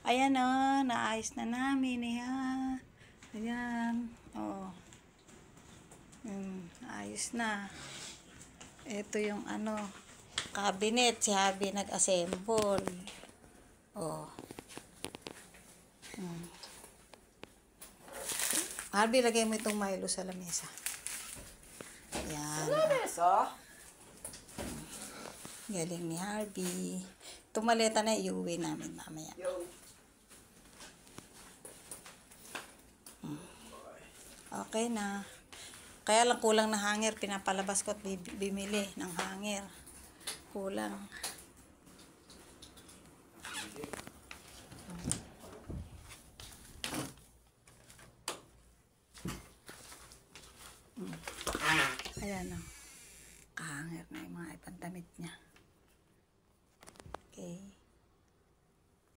Ayan o, naayos na namin. Ayan. O. Ayos na. Ito yung cabinet. Si Habi nag-assemble. O. Habi, lagay mo itong Milo sa lamesa. Ayan. Galing ni Harvey. Itong maleta na iuwi namin mamaya. Okay na. Kaya lang kulang na hanger. Pinapalabas ko at bimili ng hanger. Kulang. Ayan o. Kahanger na yung mga ibang damit niya.